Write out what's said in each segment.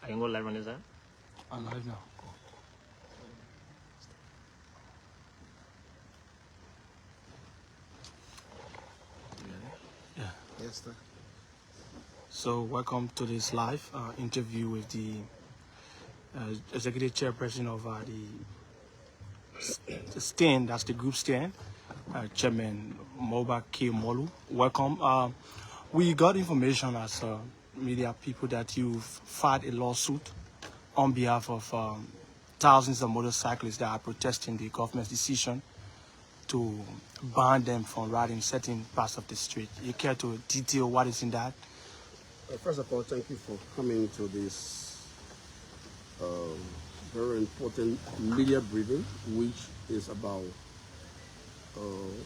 Are you going live on this app? I'm live now. Yeah. Yes, sir. So welcome to this live interview with the executive chairperson of the stand, that's the group stand, Chairman Mulbah Morlu. Welcome. We got information as media people that you've filed a lawsuit on behalf of thousands of motorcyclists that are protesting the government's decision to ban them from riding certain parts of the street. You care to detail what is in that? First of all, thank you for coming to this very important media briefing, which is about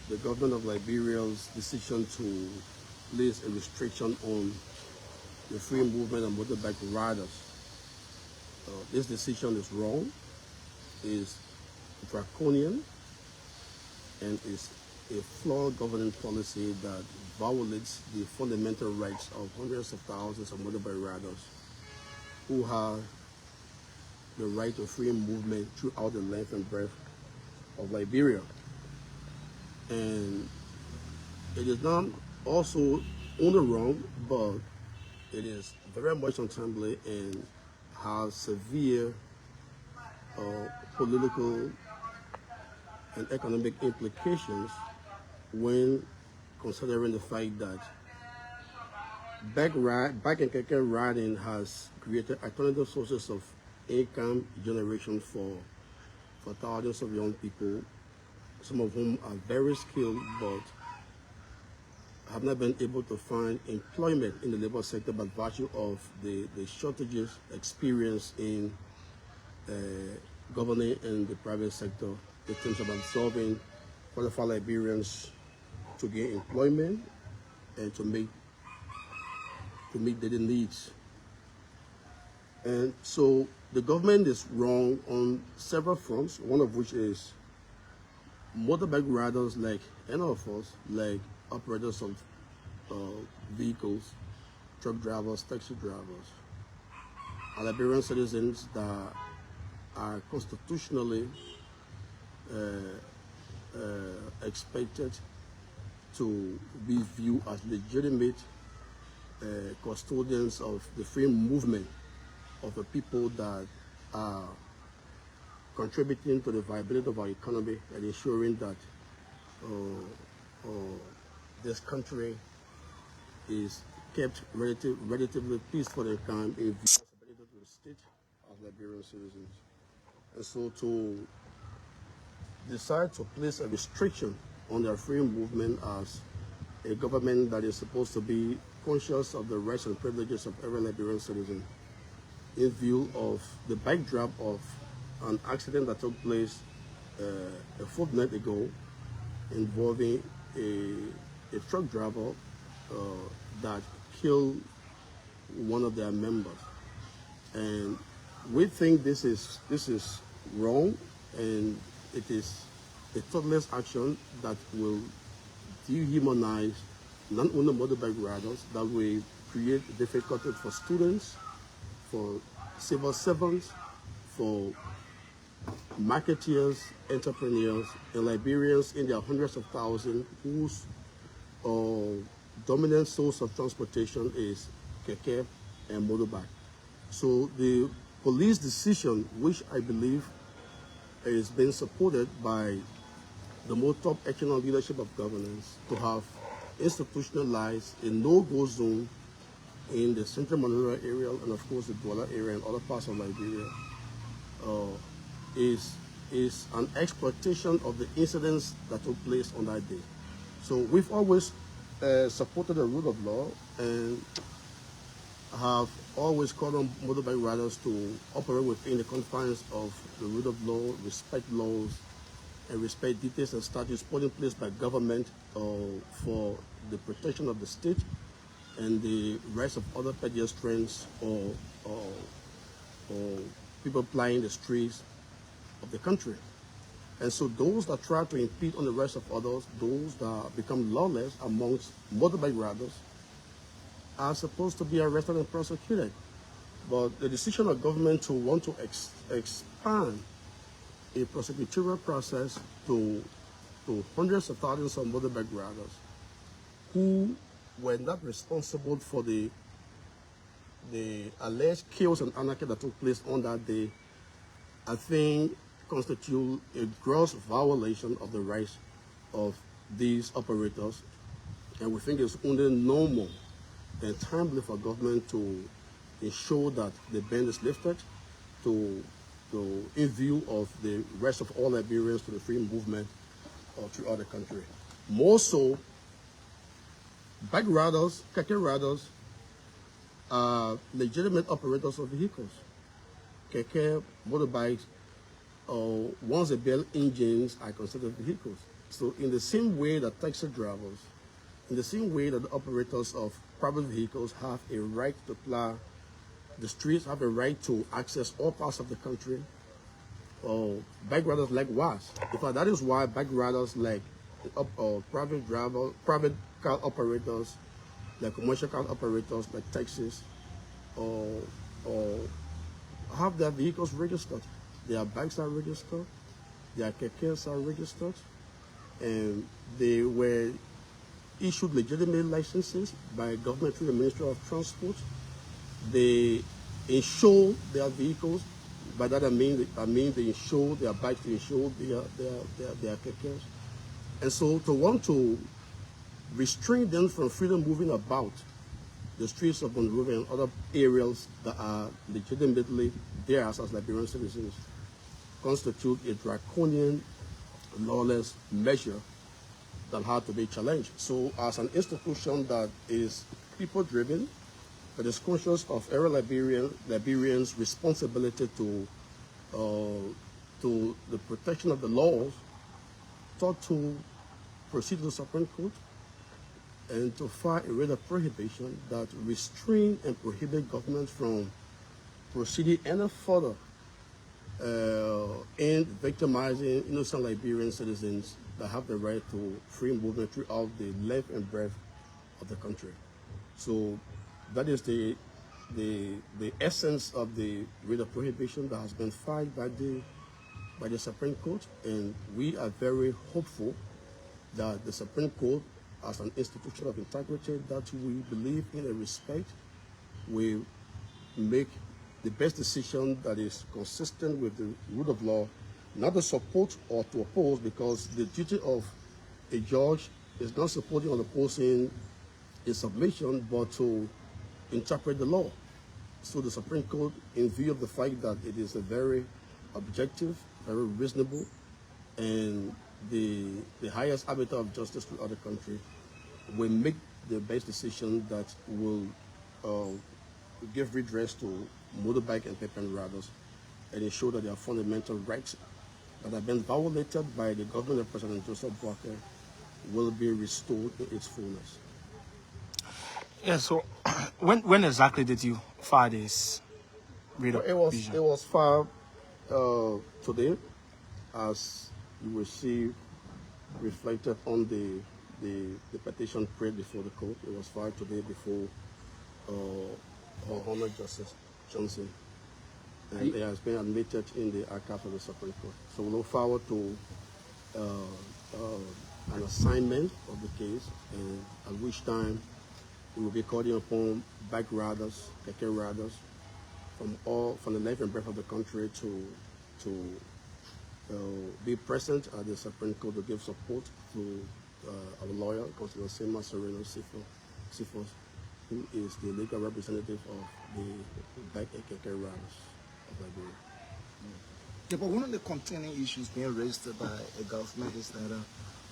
the government of Liberia's decision to place a restriction on the free movement of motorbike riders. This decision is wrong, is draconian, and is a flawed government policy that violates the fundamental rights of hundreds of thousands of motorbike riders who have the right to free movement throughout the length and breadth of Liberia. And it is not also only wrong, but it is very much untimely and has severe political and economic implications when considering the fact that bike and keke riding has created alternative sources of income generation for thousands of young people, some of whom are very skilled but have not been able to find employment in the labor sector by virtue of the shortages experienced in governing in the private sector in terms of absorbing qualified Liberians to gain employment and to meet daily needs. And so the government is wrong on several fronts, one of which is motorbike riders like any of us, like operators of vehicles, truck drivers, taxi drivers, are Liberian citizens that are constitutionally expected to be viewed as legitimate custodians of the free movement of the people that are contributing to the viability of our economy and ensuring that this country is kept relatively peaceful and calm in view of the state as Liberian citizens. And so to decide to place a restriction on their free movement as a government that is supposed to be conscious of the rights and privileges of every Liberian citizen in view of the backdrop of an accident that took place a fortnight ago involving a truck driver that killed one of their members. And we think this is wrong, and it is a thoughtless action that will dehumanize not only motorbike riders, that will create difficulties for students, for civil servants, for marketeers, entrepreneurs, and Liberians in their hundreds of thousands whose dominant source of transportation is keke and motorbike. So the police decision, which I believe is being supported by the more top echelon leadership of governance, to have institutionalized a no-go zone in the central Monrovia area and of course the Douala area and other parts of Liberia is an exploitation of the incidents that took place on that day. So we've always supported the rule of law and have always called on motorbike riders to operate within the confines of the rule of law, respect laws, and respect details and statutes put in place by government for the protection of the state and the rights of other pedestrians or people plying the streets of the country. And so those that try to impede on the rights of others, those that become lawless amongst motorbike riders, are supposed to be arrested and prosecuted. But the decision of government to want to expand a prosecutorial process to hundreds of thousands of motorbike riders who were not responsible for the alleged chaos and anarchy that took place on that day, I think constitute a gross violation of the rights of these operators. And we think it's only normal and timely for government to ensure that the ban is lifted in view of the rest of all Liberians to the free movement throughout the country. More so, bike riders, keke riders, are legitimate operators of vehicles. Keke, motorbikes, once they build engines are considered vehicles. So in the same way that taxi drivers, in the same way that the operators of private vehicles have a right to plow the streets, have a right to access all parts of the country, bike riders likewise. In fact, that is why bike riders like private car operators, like commercial car operators, like taxis, have their vehicles registered. Their bikes are registered, their kekes are registered, and they were issued legitimate licenses by government through the Ministry of Transport. They insure their vehicles. By that I mean they insure their bikes, they insure their kekes. And so to want to restrain them from freedom moving about the streets of Monrovia and other areas that are legitimately theirs as Liberian citizens constitute a draconian, lawless measure that had to be challenged. So as an institution that is people-driven, that is conscious of every Liberian's responsibility to the protection of the laws, sought to proceed to the Supreme Court and to file a writ of prohibition that restrain and prohibit government from proceeding any further in victimizing innocent Liberian citizens that have the right to free movement throughout the length and breadth of the country. So that is the essence of the writ of prohibition that has been filed by the Supreme Court, and we are very hopeful that the Supreme Court, as an institution of integrity that we believe in and respect, will make the best decision that is consistent with the rule of law, not to support or to oppose, because the duty of a judge is not supporting or opposing a submission, but to interpret the law. So the Supreme Court, in view of the fact that it is a very objective, very reasonable, and the highest arbiter of justice throughout the country, will make the best decision that will give redress to motorbike and pedestrian riders and ensure that their fundamental rights that have been violated by the government of President Joseph Boakai will be restored in its fullness. Yeah, so when exactly did you file this writ of prohibition? It was filed today, as you will see reflected on the petition prayed before the court. It was filed today before Her Honor Justice Johnson, and it has been admitted in the archives of the Supreme Court. So we look forward to an assignment of the case, and at which time we will be calling upon bike riders, keke riders from the length and breadth of the country to be present at the Supreme Court to give support to our lawyer, Constable Sema Sereno Sifos, who is the legal representative of the bike and keke riders of Liberia. Yeah, but one of the containing issues being raised by the government is that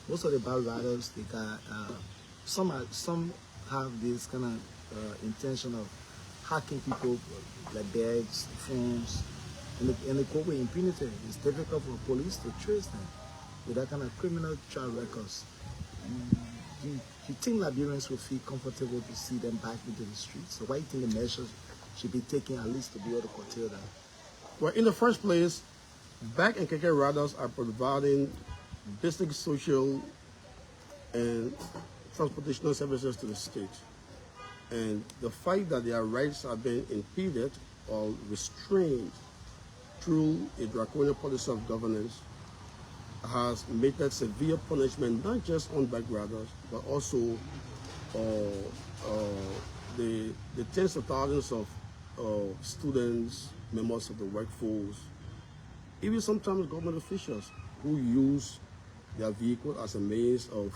most of the bike riders, they got some have this kind of intention of hacking people, like bags, phones, and they go with impunity. It's difficult for police to trace them with that kind of criminal trial records. You think Liberians will feel comfortable to see them back into the streets? So why do you think the measures should be taken at least to be able to curtail that? Well, in the first place, bike and keke riders are providing basic social and transportational services to the state. And the fact that their rights have been impeded or restrained through a draconian policy of governance has made that severe punishment not just on backgrounders, but also the tens of thousands of students, members of the workforce, even sometimes government officials who use their vehicle as a means of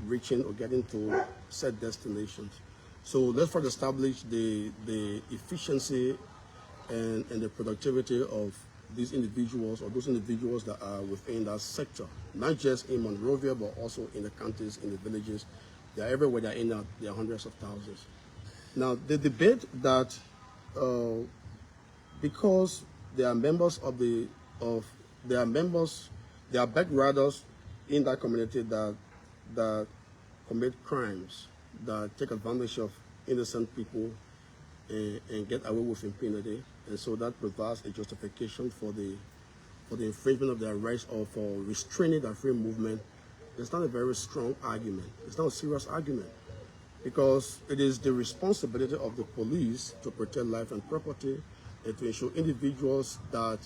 reaching or getting to set destinations. So let's first establish the efficiency and the productivity of these individuals, or those individuals that are within that sector, not just in Monrovia, but also in the counties, in the villages. They're everywhere, they're in that, there are hundreds of thousands. Now, the debate that because they are members of they are backriders in that community that commit crimes, that take advantage of innocent people and get away with impunity, and so that provides a justification for the infringement of their rights or for restraining their free movement. It's not a very strong argument. It's not a serious argument, because it is the responsibility of the police to protect life and property and to ensure individuals that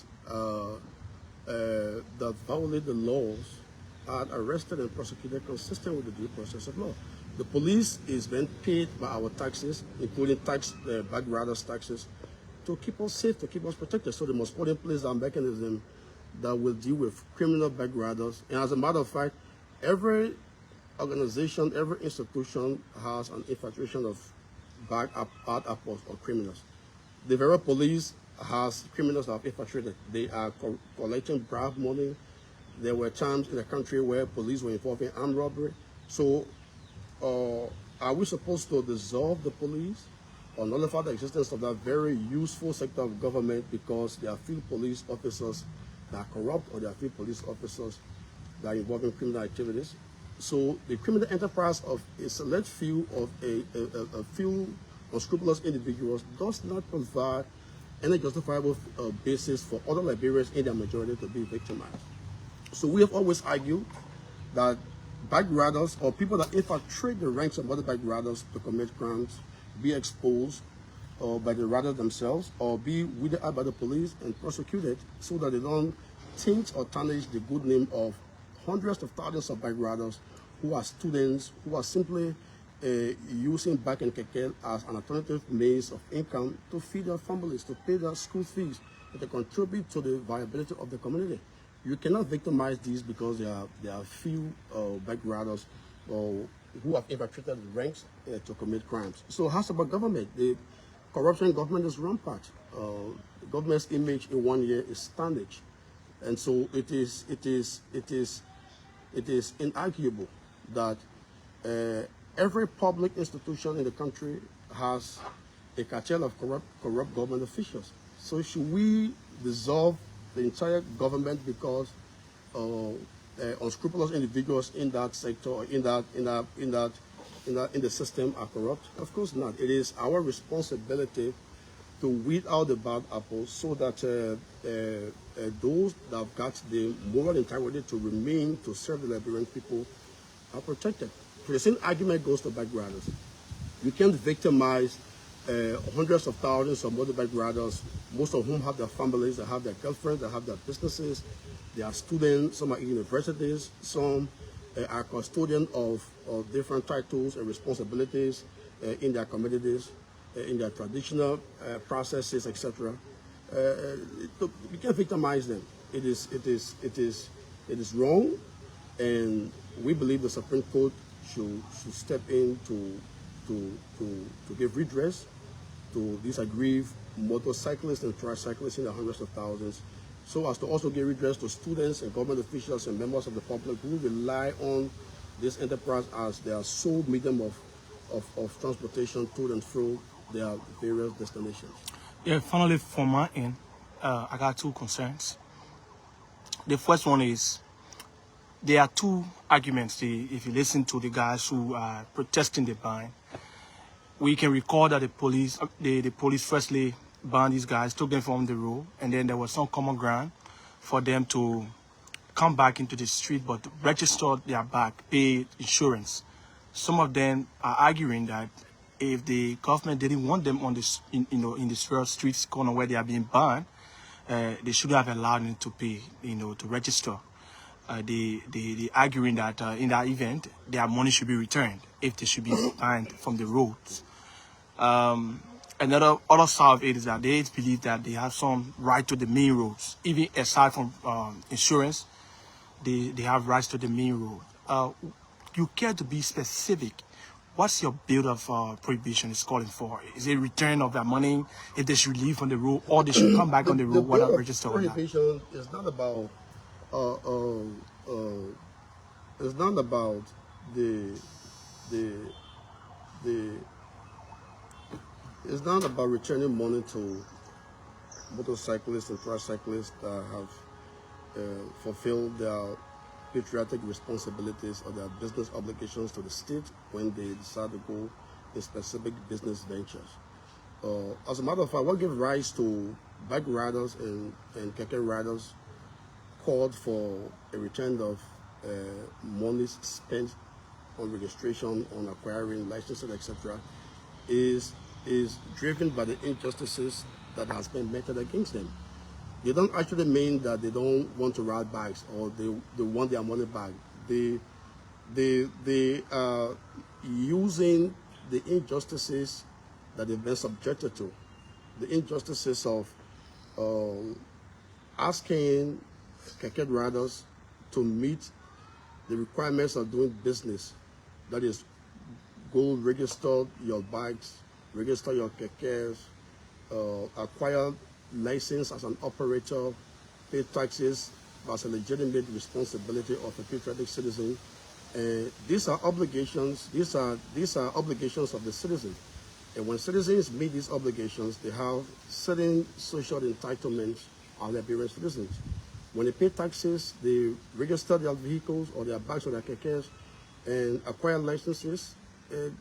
that violate the laws are arrested and prosecuted consistent with the due process of law. The police is being paid by our taxes, including backriders taxes, to keep us safe, to keep us protected. So they must put in place a mechanism that will deal with criminal backriders. And as a matter of fact, every organization, every institution has an infiltration of bad apples or criminals. The very police has criminals that have infiltrated. They are collecting bribe money. There were times in the country where police were involved in armed robbery. So are we supposed to dissolve the police or nullify the existence of that very useful sector of government because there are few police officers that are corrupt, or there are few police officers that are involved in criminal activities? So the criminal enterprise of a select few of a few unscrupulous individuals does not provide any justifiable basis for other Liberians in their majority to be victimized. So we have always argued that backriders or people that infiltrate the ranks of other backriders to commit crimes be exposed by the riders themselves, or be weeded out by the police and prosecuted, so that they don't taint or tarnish the good name of hundreds of thousands of backriders who are students, who are simply using bike and keke as an alternative means of income to feed their families, to pay their school fees, and to contribute to the viability of the community. You cannot victimize these because there are few backriders who have infiltrated the ranks to commit crimes. So how's about government? The corruption in government is rampant. The government's image in 1 year is standage. And so it is inarguable that every public institution in the country has a cartel of corrupt government officials. So should we dissolve the entire government because unscrupulous individuals in that sector or in the system are corrupt? Of course not. It is our responsibility to weed out the bad apples, so that those that have got the moral integrity to remain to serve the Liberian people are protected. So the same argument goes to backriders. You can't victimize hundreds of thousands of motorbike riders, most of whom have their families, they have their girlfriends, they have their businesses, they are students, some are in universities, some are custodian of different titles and responsibilities in their communities, in their traditional processes, etc. We can't victimize them. It is wrong, and we believe the Supreme Court should step in to give redress to these aggrieved motorcyclists and tricyclists in the hundreds of thousands, so as to also give redress to students and government officials and members of the public who rely on this enterprise as their sole medium of transportation to and through their various destinations. Yeah, finally, from my end, I got two concerns. The first one is, there are two arguments. If you listen to the guys who are protesting the ban, we can recall that the police firstly banned these guys, took them from the road, and then there was some common ground for them to come back into the street, but register their back, pay insurance. Some of them are arguing that if the government didn't want them on this, in the streets corner where they are being banned, they should have allowed them to pay, to register. They arguing that in that event, their money should be returned if they should be banned from the roads. Another other side of it is that they believe that they have some right to the main roads, even aside from insurance. They have rights to the main road. You care to be specific? What's your bill of prohibition is calling for? Is it return of their money if they should leave on the road, or they should come back on the road without register or not? Prohibition is not about it's not about it's not about returning money to motorcyclists and tricyclists that have fulfilled their patriotic responsibilities or their business obligations to the state when they decide to go in specific business ventures. As a matter of fact, what gave rise to bike riders and keke riders called for a return of monies spent on registration, on acquiring licenses, etc., is driven by the injustices that has been meted against them. They don't actually mean that they don't want to ride bikes or they want their money back. They are using the injustices that they've been subjected to. The injustices of asking keke riders to meet the requirements of doing business. That is, go register your bikes, register your kekes, acquire license as an operator, pay taxes as a legitimate responsibility of a patriotic citizen. These are obligations. These are obligations of the citizen. And when citizens meet these obligations, they have certain social entitlements as Liberian citizens. When they pay taxes, they register their vehicles or their bikes or their kekes and acquire licenses. It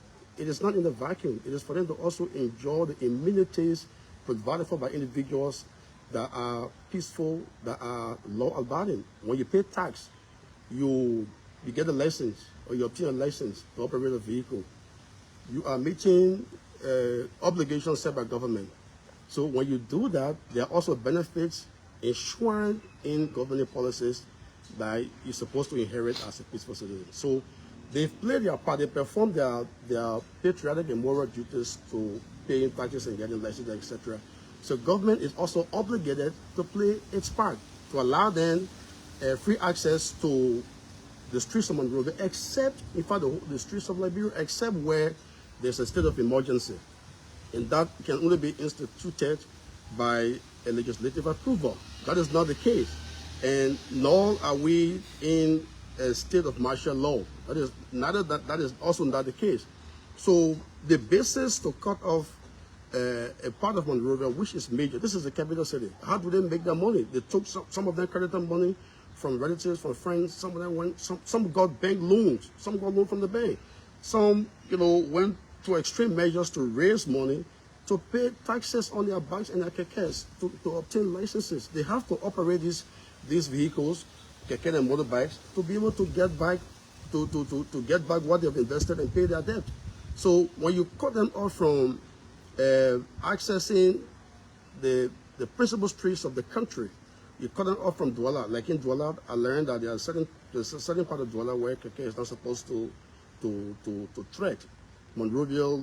is not in the vacuum. It is for them to also enjoy the amenities provided for by individuals that are peaceful, that are law-abiding. When you pay tax, you get a license or you obtain a license to operate a vehicle. You are meeting obligations set by government. So when you do that, there are also benefits enshrined in government policies that you're supposed to inherit as a peaceful citizen. So they've played their part. They perform their patriotic and moral duties to paying taxes and getting licenses, etc. So government is also obligated to play its part to allow them free access to the streets of Monrovia, except, in fact, the streets of Liberia, except where there's a state of emergency. And that can only be instituted by a legislative approval. That is not the case. And nor are we in a state of martial law. That is also not the case. So the basis to cut off a part of Monrovia, which is major, this is the capital city. How do they make their money? They took some of them credited money from relatives, from friends. Some of them went, some got bank loans. Some got loans from the bank. Some, went to extreme measures to raise money to pay taxes on their bikes and their kekes to obtain licenses. They have to operate these vehicles, keke and motorbikes, to be able to get back to get back what they've invested and pay their debt. So when you cut them off from accessing the principal streets of the country, you cut them off from Douala. Like in Douala, I learned that there's a certain part of Douala where keke is not supposed to trek. Monrovia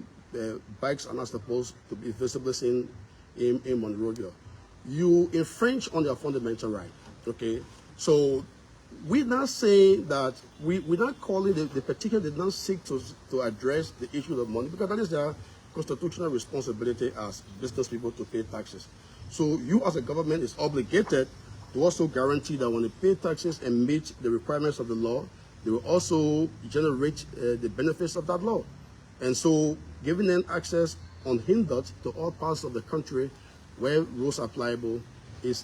bikes are not supposed to be visibly seen in Monrovia. You infringe on their fundamental right. Okay, so we're not saying that we're not calling the petition did not seek to address the issue of money, because that is their constitutional responsibility as business people to pay taxes. So you as a government is obligated to also guarantee that when they pay taxes and meet the requirements of the law, they will also generate the benefits of that law. And so giving them access unhindered to all parts of the country where rules are applicable is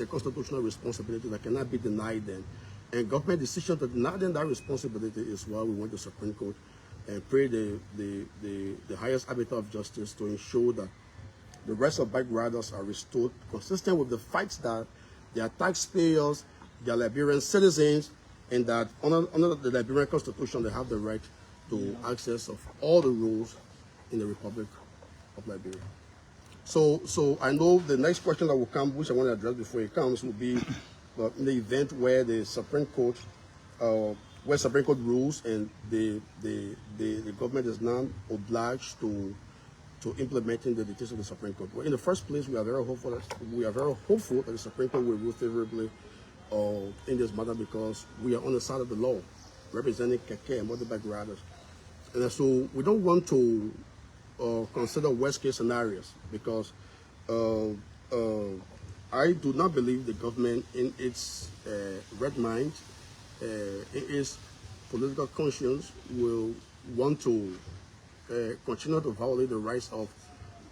a constitutional responsibility that cannot be denied them. And government decision to deny them that responsibility is why we went to Supreme Court and pray the highest arbiter of justice to ensure that the rights of bike riders are restored, consistent with the fights that their taxpayers, their Liberian citizens, and that under the Liberian Constitution they have the right to access of all the rules in the Republic of Liberia. So I know the next question that will come, which I want to address before it comes, will be in the event where the Supreme Court, where Supreme Court rules and the government is now obliged to implementing the dictates of the Supreme Court. Well, in the first place, we are very hopeful that the Supreme Court will rule favorably in this matter, because we are on the side of the law, representing Keke and motorbike riders. And so we don't want to consider worst case scenarios, because I do not believe the government in its red mind, in its political conscience, will want to continue to violate the rights of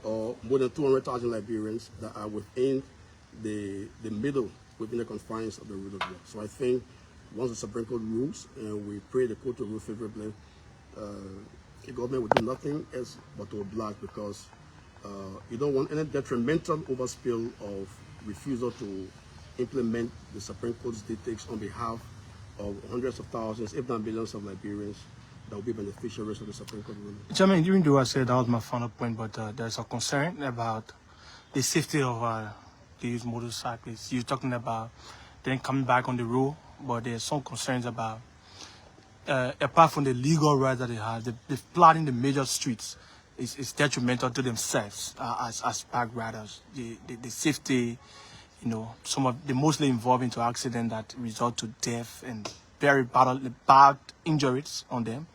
more than 200,000 Liberians that are within the middle, within the confines of the rule of law. So I think once the Supreme Court rules, and we pray the court to rule favorably, the government will do nothing else but to oblige, because you don't want any detrimental overspill of refusal to implement the Supreme Court's dictates on behalf of hundreds of thousands, if not millions, of Liberians that will be beneficiaries of the Supreme Court ruling. Chairman, even though I said that was my final point, but there's a concern about the safety of these motorcyclists. You're talking about them coming back on the road, but there's some concerns about, apart from the legal rights that they have, the flooding the major streets is detrimental to themselves as bike riders. The safety, you know, some of the mostly involved into accidents that result to death and very bad injuries on them.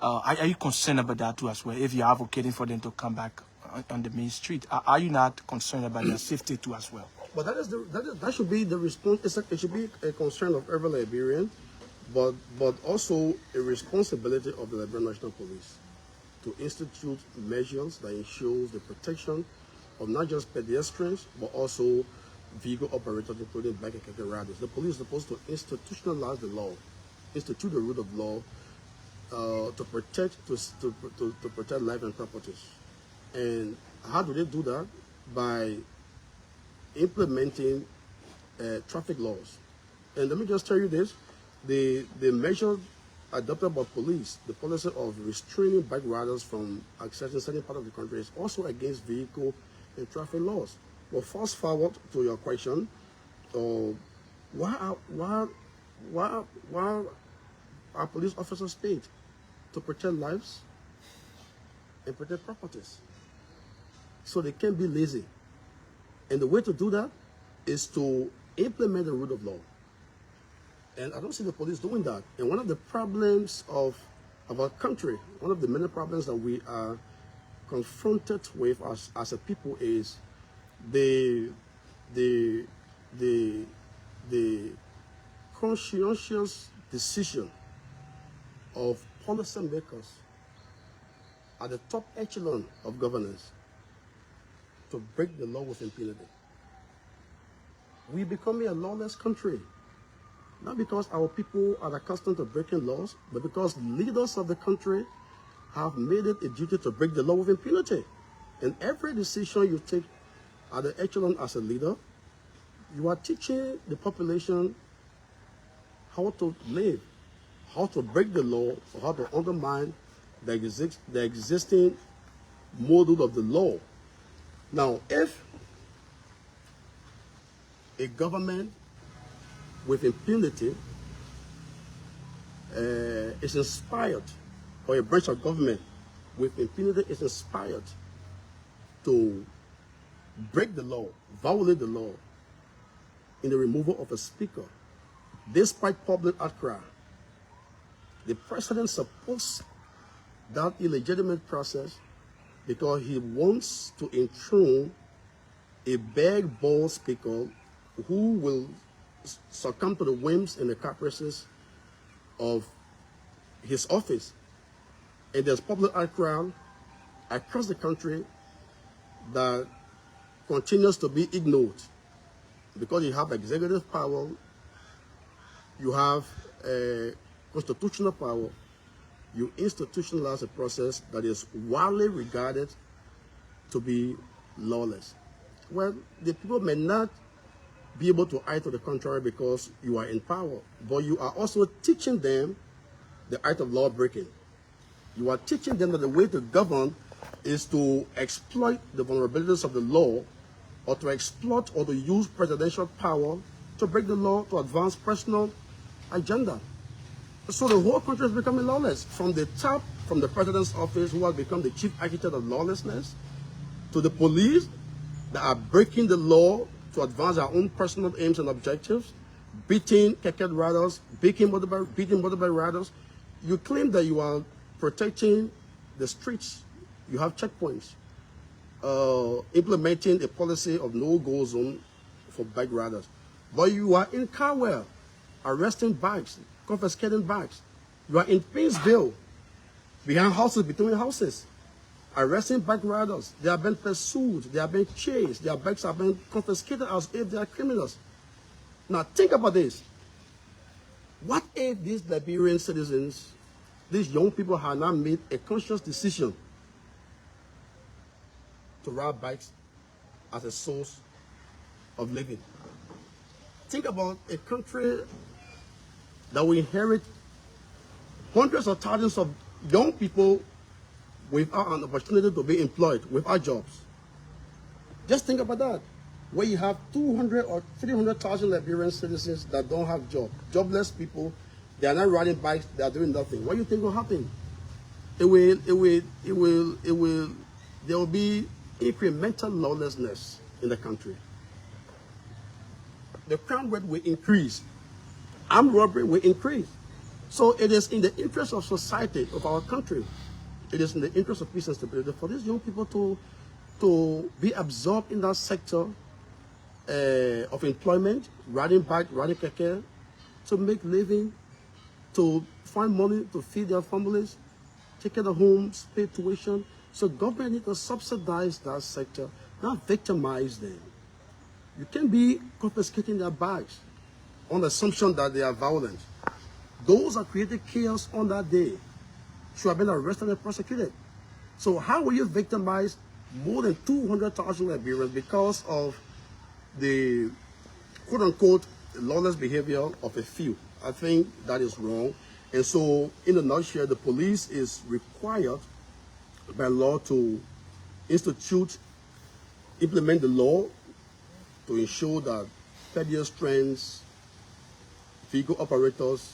Are you concerned about that too as well, if you're advocating for them to come back on the main street? Are you not concerned about their safety too as well? But that should be the response. It should be a concern of every Liberian, but also a responsibility of the Liberian National Police to institute measures that ensures the protection of not just pedestrians, but also vehicle operators, including bike and keke riders. The police is supposed to institutionalize the law, institute the rule of law, to protect life and properties. And how do they do that? By implementing traffic laws. And let me just tell you this: the measure adopted by police, the policy of restraining bike riders from accessing certain part of the country, is also against vehicle and traffic laws. But fast forward to your question, why are police officers paid? To protect lives and protect properties. So they can't be lazy. And the way to do that is to implement the rule of law. And I don't see the police doing that. And one of the problems of our country, one of the many problems that we are confronted with as a people, is the conscientious decision of policymakers at the top echelon of governance to break the law with impunity. We're becoming a lawless country, not because our people are accustomed to breaking laws, but because leaders of the country have made it a duty to break the law with impunity. And every decision you take at the echelon as a leader, you are teaching the population how to live, how to break the law, or how to undermine the existing model of the law. Now, if a government with impunity is inspired, or a branch of government with impunity is inspired to break the law, violate the law in the removal of a speaker, despite public outcry, the president supports that illegitimate process because he wants to enthrone a big, bold speaker who will succumb to the whims and the caprices of his office. And there's public outcry across the country that continues to be ignored, because you have executive power, you have constitutional power, you institutionalize a process that is widely regarded to be lawless. Well, the people may not be able to eye to the contrary because you are in power, but you are also teaching them the art of law breaking. You are teaching them that the way to govern is to exploit the vulnerabilities of the law, or to exploit or to use presidential power to break the law to advance personal agenda. So the whole country is becoming lawless, from the top, from the president's office, who has become the chief architect of lawlessness, to the police that are breaking the law to advance their own personal aims and objectives, beating keke riders, beating motorbike riders. You claim that you are protecting the streets. You have checkpoints, implementing a policy of no-go zone for bike riders. But you are in Carwell, arresting bikes, confiscating bikes. You are in Painesville, behind houses, between houses, arresting bike riders. They are being pursued, they are being chased, their bikes are being confiscated as if they are criminals. Now think about this. What if these Liberian citizens, these young people, had not made a conscious decision to ride bikes as a source of living? Think about a country that will inherit hundreds of thousands of young people without an opportunity to be employed, without jobs. Just think about that. Where you have 200 or 300,000 Liberian citizens that don't have jobs, jobless people, they are not riding bikes, they are doing nothing. What do you think will happen? There will be incremental lawlessness in the country. The crime rate will increase. Armed robbery will increase. So it is in the interest of society, of our country, it is in the interest of peace and stability for these young people to be absorbed in that sector of employment, riding bike, riding keke, to make living, to find money to feed their families, take care of homes, pay tuition. So government needs to subsidize that sector, not victimize them. You can't be confiscating their bikes on the assumption that they are violent. Those that created chaos on that day should have been arrested and prosecuted. So how will you victimize more than 200,000 Liberians because of the quote-unquote lawless behavior of a few? I think that is wrong. And so, in a nutshell, the police is required by law to implement the law to ensure that pedestrians, vehicle operators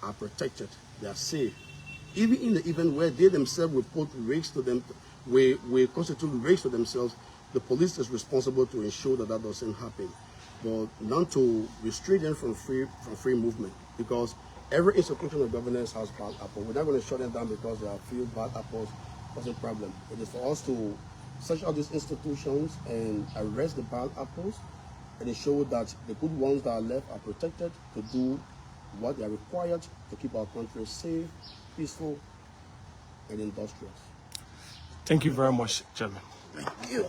are protected, they are safe. Even in the event where they themselves will put risks to them, will constitute risks to themselves, the police is responsible to ensure that that doesn't happen. But not to restrict them from free movement, because every institution of governance has bad apples. We're not going to shut them down because there are few bad apples. That's a problem. It is for us to search out these institutions and arrest the bad apples and ensure that the good ones that are left are protected to do what they are required to keep our country safe, peaceful, and industrious. Thank you very much, Chairman. Thank you.